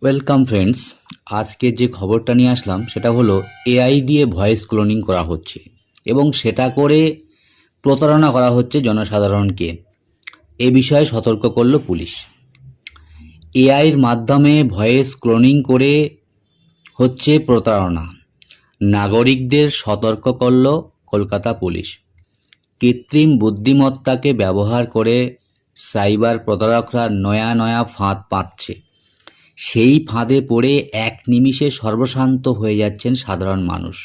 Welcome friends. আজকে যে খবরটা নিয়ে আসলাম সেটা হলো এআই দিয়ে ভয়েস ক্লোনিং করা হচ্ছে এবং সেটা করে প্রতারণা করা হচ্ছে জনসাধারণকে। এ বিষয়ে সতর্ক করলো পুলিশ। এআইয়ের মাধ্যমে ভয়েস ক্লোনিং করে হচ্ছে প্রতারণা, নাগরিকদের সতর্ক করল কলকাতা পুলিশ। কৃত্রিম বুদ্ধিমত্তাকে ব্যবহার করে সাইবার প্রতারকরা নয়া নয়া ফাঁদ পাতছে। সেই ফাঁদে পড়ে এক নিমিষে সর্বশান্ত হয়ে যাচ্ছেন সাধারণ মানুষ।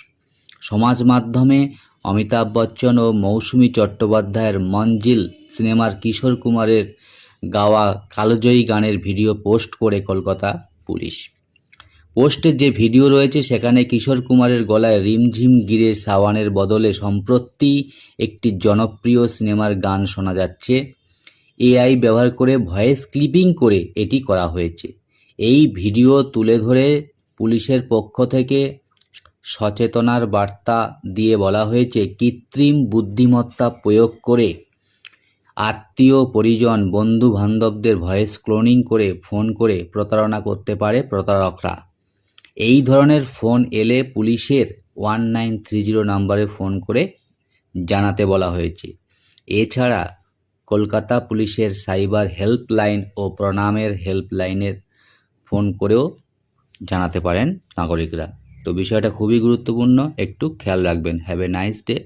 সমাজ মাধ্যমে অমিতাভ বচ্চন ও মৌসুমী চট্টোপাধ্যায়ের মঞ্জিল সিনেমার কিশোর কুমারের গাওয়া কালজয়ী গানের ভিডিও পোস্ট করে কলকাতা পুলিশ। পোস্টে যে ভিডিও রয়েছে সেখানে কিশোর কুমারের গলায় রিমঝিম গিরে সাওয়ানের বদলে সম্প্রতি একটি জনপ্রিয় সিনেমার গান শোনা যাচ্ছে। এআই ব্যবহার করে ভয়েস ক্লিপিং করে এটি করা হয়েছে। এই ভিডিও তুলে ধরে পুলিশের পক্ষ থেকে সচেতনার বার্তা দিয়ে বলা হয়েছে, কৃত্রিম বুদ্ধিমত্তা প্রয়োগ করে আত্মীয় পরিজন বন্ধু বান্ধবদের ভয়েস ক্লোনিং করে ফোন করে প্রতারণা করতে পারে প্রতারকরা। এই ধরনের ফোন এলে পুলিশের 1930 নাম্বারে ফোন করে জানাতে বলা হয়েছে। এছাড়া কলকাতা পুলিশের সাইবার হেল্পলাইন ও প্রণামের হেল্পলাইনের ফোন করেও জানাতে পারেন নাগরিকরা। তো বিষয়টা খুবই গুরুত্বপূর্ণ, একটু খেয়াল রাখবেন। Have a nice day.